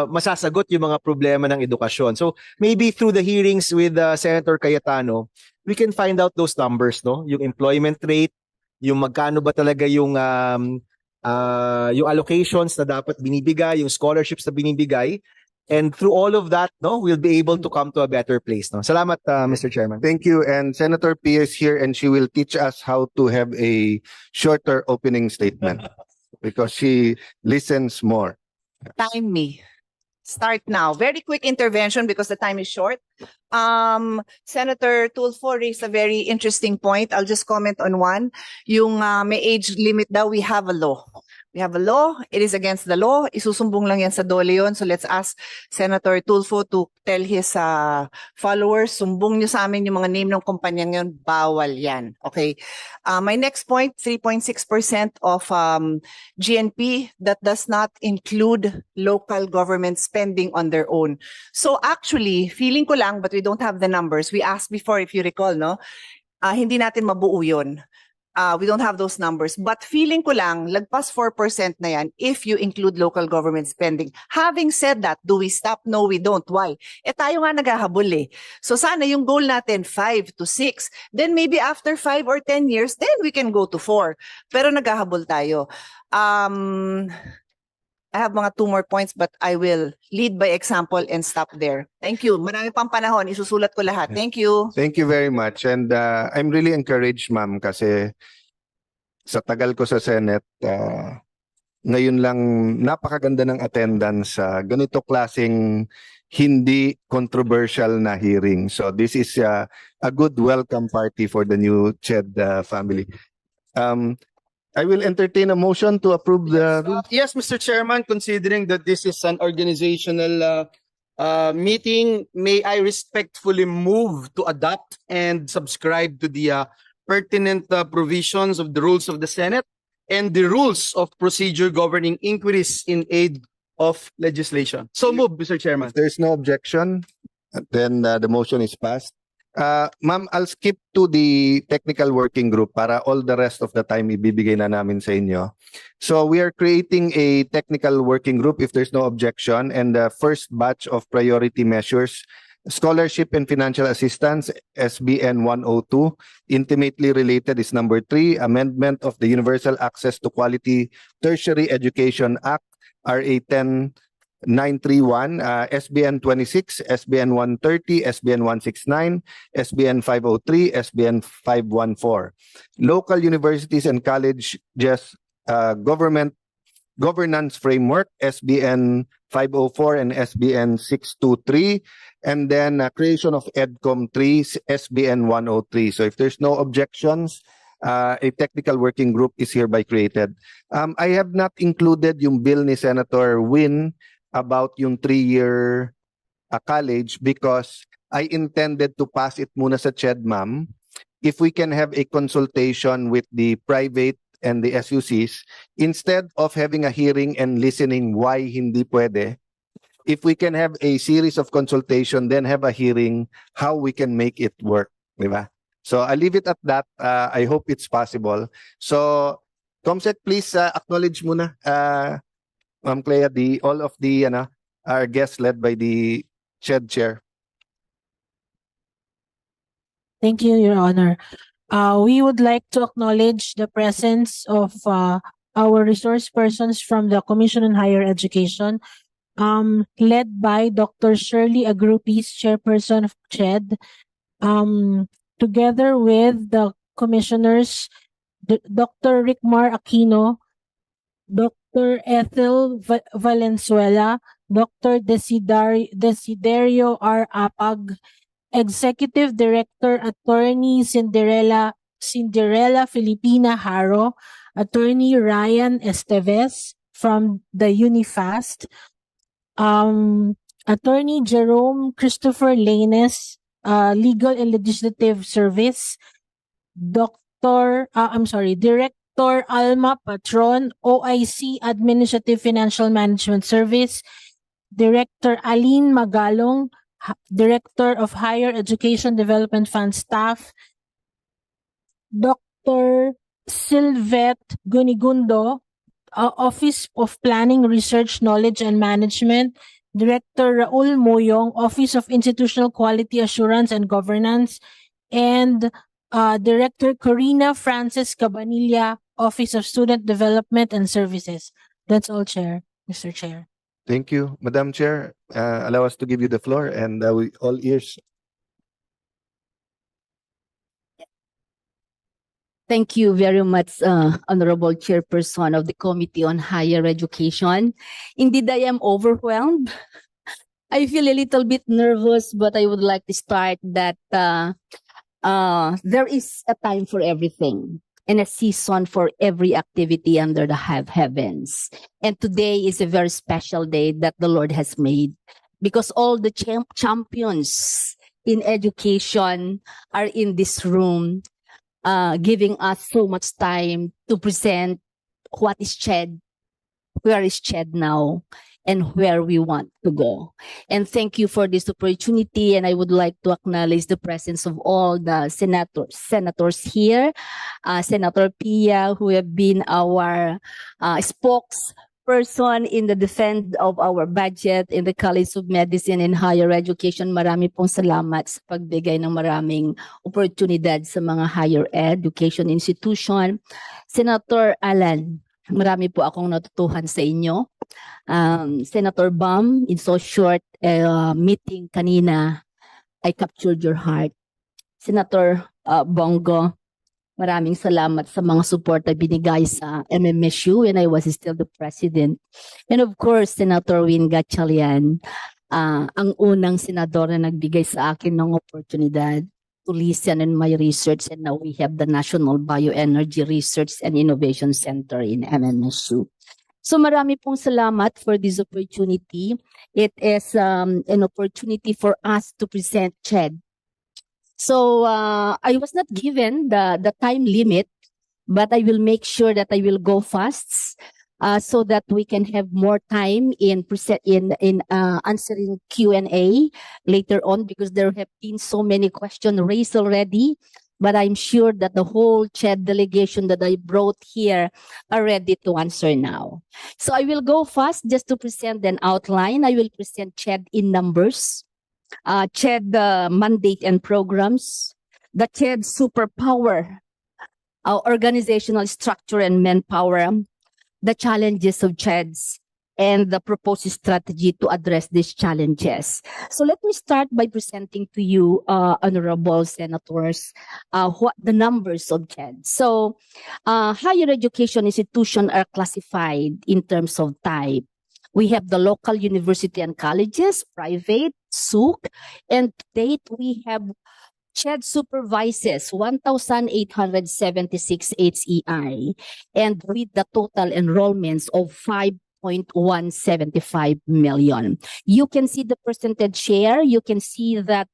masasagot yung mga problema ng edukasyon. So maybe through the hearings with Senator Cayetano, we can find out those numbers, no? Yung employment rate, yung magkano ba talaga yung allocations na dapat binibigay, yung scholarships na binibigay. And through all of that, no, we'll be able to come to a better place. No? Salamat, Mr. Chairman. Thank you. And Senator Pia is here and she will teach us how to have a shorter opening statement because she listens more. Time me. Start now. Very quick intervention because the time is short. Senator Tulfo raised a very interesting point. I'll just comment on one. Yung may age limit daw, we have a law. We have a law. It is against the law. Isusumbong lang yan sa DOLE yun. So let's ask Senator Tulfo to tell his followers, sumbong nyo sa amin yung mga name ng kumpanyang yun. Bawal yan. Okay. My next point, 3.6% of GNP that does not include local government spending on their own. So actually, feeling ko lang, but we don't have the numbers. We asked before, if you recall, no? Hindi natin mabuo yun. We don't have those numbers. But feeling ko lang, lagpas 4% na yan if you include local government spending. Having said that, do we stop? No, we don't. Why? Tayo nga naghahabol eh. So sana yung goal natin 5 to 6. Then maybe after 5 or 10 years, then we can go to 4. Pero naghahabol tayo. I have mga 2 more points but I will lead by example and stop there. Thank you. Marami pang panahon. Isusulat ko lahat. Thank you. Thank you very much. And I'm really encouraged, ma'am, kasi sa tagal ko sa Senate, ngayon lang napakaganda ng attendance sa ganito klaseng hindi controversial na hearing. So this is a good welcome party for the new CHED family. I will entertain a motion to approve the rules. Yes, Mr. Chairman, considering that this is an organizational meeting, may I respectfully move to adopt and subscribe to the pertinent provisions of the rules of the Senate and the rules of procedure governing inquiries in aid of legislation. So move, Mr. Chairman. If there's no objection, then the motion is passed. Ma'am, I'll skip to the technical working group para all the rest of the time ibibigay na namin sa inyo. So we are creating a technical working group if there's no objection, and the first batch of priority measures, scholarship and financial assistance, SBN 102, intimately related is number 3, amendment of the Universal Access to Quality Tertiary Education Act, RA 10-931, SBN 26, SBN 130, SBN 169, SBN 503, SBN 514. Local universities and colleges governance framework, SBN 504 and SBN 623, and then creation of EDCOM 3, SBN 103. So if there's no objections, a technical working group is hereby created. I have not included yung bill ni Senator Win about yung 3-year college because I intended to pass it muna sa CHED, ma'am. If we can have a consultation with the private and the SUCs, instead of having a hearing and listening why hindi pwede, if we can have a series of consultation, then have a hearing how we can make it work, di ba? So I'll leave it at that. I hope it's possible. So, Comsec, please acknowledge muna, Ma'am Clea, all of the our guests led by the CHED chair. Thank you, Your Honor. We would like to acknowledge the presence of our resource persons from the Commission on Higher Education, led by Dr. Shirley Agrupis, chairperson of CHED, together with the commissioners, Dr. Rickmar Aquino, Dr. Ethel Valenzuela, Dr. Desiderio R. Apag, Executive Director Attorney Cinderella Filipina Haro, Attorney Ryan Esteves from the UniFast, Attorney Jerome Christopher Lanes, Legal and Legislative Service, Director Alma Patron, OIC Administrative Financial Management Service, Director Aline Magalong, Director of Higher Education Development Fund Staff, Dr. Sylvette Gunigundo, Office of Planning, Research, Knowledge and Management, Director Raul Moyong, Office of Institutional Quality Assurance and Governance, and Director Corina Francis Cabanilla, Office of Student Development and Services. That's all, Chair, Mr. Chair. Thank you, Madam Chair. Allow us to give you the floor, and we all ears. Thank you very much, Honorable Chairperson of the Committee on Higher Education. Indeed, I am overwhelmed. I feel a little bit nervous, but I would like to start that there is a time for everything and a season for every activity under the heavens. And today is a very special day that the Lord has made, because all the champions in education are in this room, giving us so much time to present what is CHED, where is CHED now, and where we want to go. And thank you for this opportunity. And I would like to acknowledge the presence of all the senators here, Senator Pia, who have been our spokesperson in the defense of our budget in the College of Medicine and Higher Education. Marami pong salamat sa pagbigay ng maraming oportunidad sa mga higher education institution. Senator Alan, marami po akong natutuhan sa inyo. Senator Bam, in so short meeting kanina, I captured your heart. Senator Bongo, maraming salamat sa mga support na binigay sa MMSU when I was still the president. And of course, Senator Win Gatchalian, ang unang senador na nagbigay sa akin ng oportunidad to listen in my research, and now we have the National Bioenergy Research and Innovation Center in MMSU. So marami pong salamat for this opportunity. It is an opportunity for us to present CHED. So I was not given the time limit, but I will make sure that I will go fast so that we can have more time in answering Q&A later on, because there have been so many questions raised already. But I'm sure that the whole CHED delegation that I brought here are ready to answer now. So I will go fast just to present an outline. I will present CHED in numbers, CHED mandate and programs, the CHED superpower, our organizational structure and manpower, the challenges of CHEDs, and the proposed strategy to address these challenges. So let me start by presenting to you, honorable senators, what the numbers of CHED. So higher education institutions are classified in terms of type. We have the local university and colleges, private, SUC, and to date we have CHED supervises 1,876 HEI, and with the total enrollments of 5.175 million. You can see the percentage share. You can see that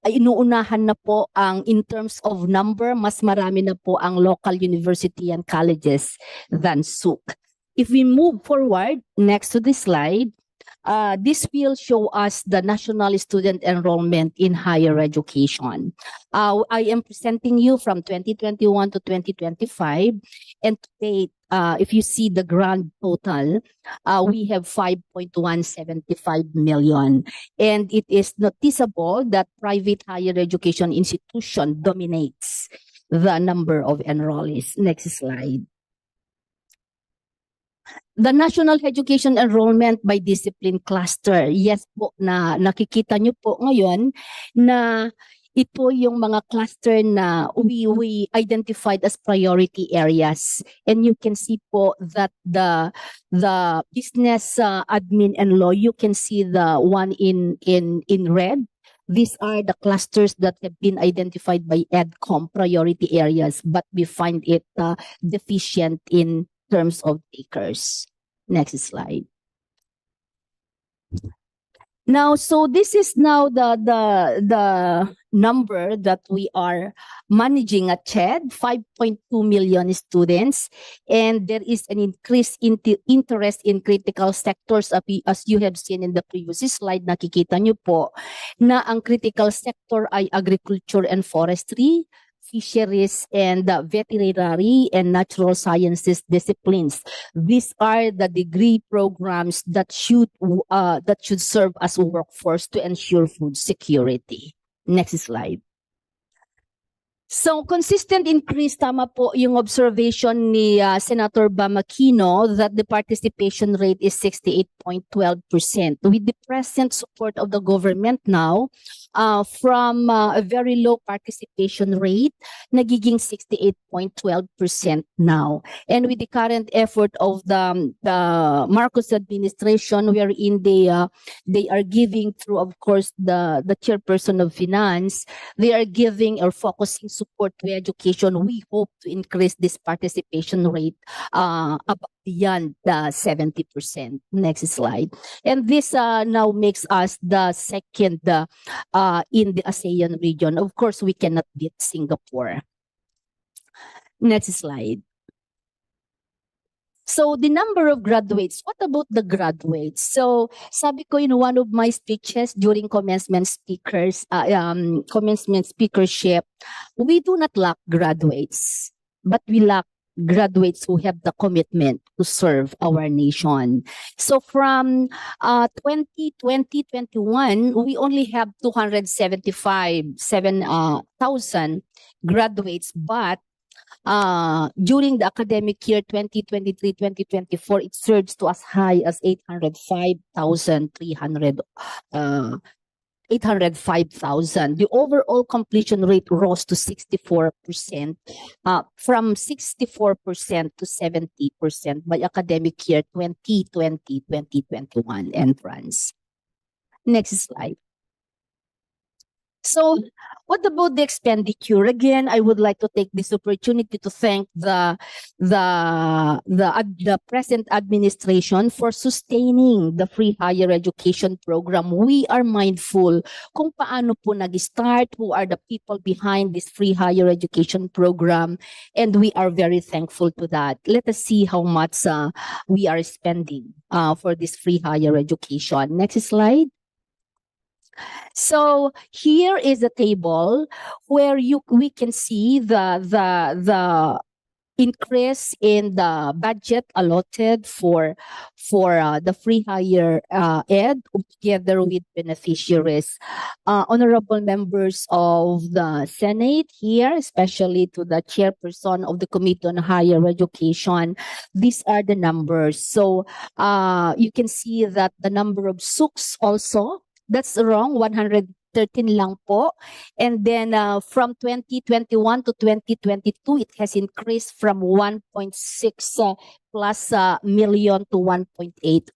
inuunahan na po ang, in terms of number, mas marami na po ang local university and colleges than SUC. If we move forward, next to this slide, this will show us the national student enrollment in higher education. I am presenting you from 2021 to 2025, and to date, if you see the grand total, we have 5.175 million. And it is noticeable that private higher education institution dominates the number of enrollees. Next slide. The national education enrollment by discipline cluster. Yes po, na nakikita nyo po ngayon na ito yung mga cluster na we identified as priority areas. And you can see po that the business admin and law, you can see the one in red. These are the clusters that have been identified by EDCOM priority areas, but we find it deficient in terms of takers. Next slide. Now, so this is now the number that we are managing at CHED, 5.2 million students, and there is an increased interest in critical sectors, as you have seen in the previous slide. Nakikita nyo po na ang critical sector ay agriculture and forestry, fisheries, and veterinary and natural sciences disciplines. These are the degree programs that should serve as a workforce to ensure food security. Next slide. So, consistent increase, tama po yung observation ni Senator Bamakino that the participation rate is 68.12%. With the present support of the government now, from a very low participation rate, nagiging 68.12% now. And with the current effort of the Marcos administration, wherein they are giving through, of course, the chairperson of finance, they are giving or focusing support to education. We hope to increase this participation rate beyond the 70%. Next slide. And this now makes us the second in the ASEAN region. Of course, we cannot beat Singapore. Next slide. So the number of graduates, what about the graduates? So sabi ko in one of my speeches during commencement speakership, we do not lack graduates, but we lack graduates who have the commitment to serve our nation. So from 2020-21, we only have 275,000 graduates, but during the academic year 2023-2024, it surged to as high as 805,000. The overall completion rate rose to 64%, from 64% to 70% by academic year 2020-2021 entrance. Next slide. So, what about the expenditure? Again, I would like to take this opportunity to thank the present administration for sustaining the free higher education program. We are mindful kung paano po nag-start, who are the people behind this free higher education program, and we are very thankful to that. Let us see how much we are spending for this free higher education. Next slide. So here is a table where we can see the increase in the budget allotted for the free higher ed together with beneficiaries. Honorable members of the Senate here, especially to the chairperson of the Committee on Higher Education, these are the numbers. So you can see that the number of SUKs also, that's wrong, 113 lang po. And then from 2021 to 2022, it has increased from 1.6 plus million to 1.8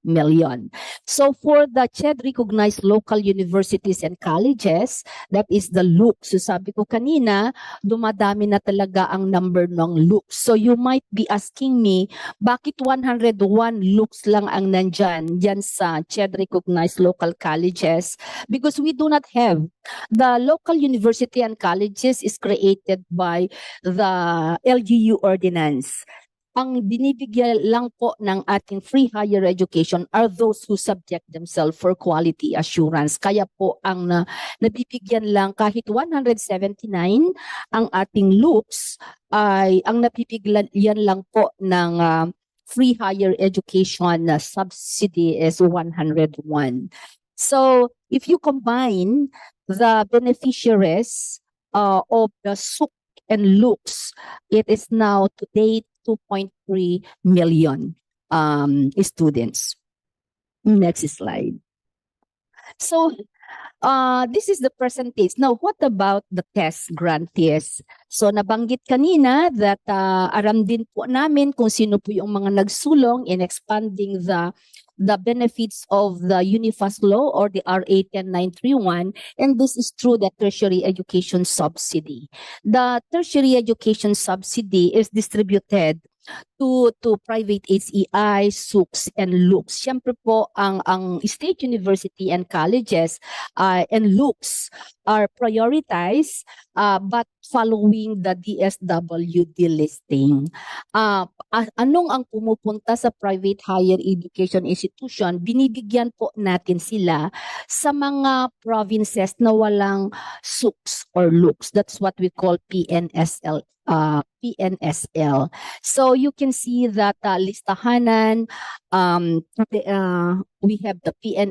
million. So for the CHED recognized local universities and colleges, that is the LUCs. So sabi ko kanina, dumadami na talaga ang number ng LUCs. So you might be asking me, bakit 101 LUCs lang ang nandyan dyan sa CHED recognized local colleges? Because we do not have. The local university and colleges is created by the LGU ordinance. Ang binibigyan lang po ng ating free higher education are those who subject themselves for quality assurance. Kaya po ang nabibigyan lang kahit 179 ang ating LUCs ay ang napipigyan lang po ng free higher education subsidy is 101. So if you combine the beneficiaries of the SUK and LUCs, it is now to date 2.3 million students. Next slide. So, this is the percentage. Now, what about the test grantees? So, nabanggit kanina that aram din po namin kung sino po yung mga nagsulong in expanding the benefits of the Unifast Law or the RA 10931, and this is through the tertiary education subsidy. The tertiary education subsidy is distributed to private HEI, SUCS, and LUCS. Siyempre po, ang state university and colleges and LUCS are prioritized but following the DSWD listing. Anong ang pumupunta sa private higher education institution, binibigyan po natin sila sa mga provinces na walang SUCS or LUCS. That's what we call PNSL. PNSL. So you can see that listahanan, we have the PNSL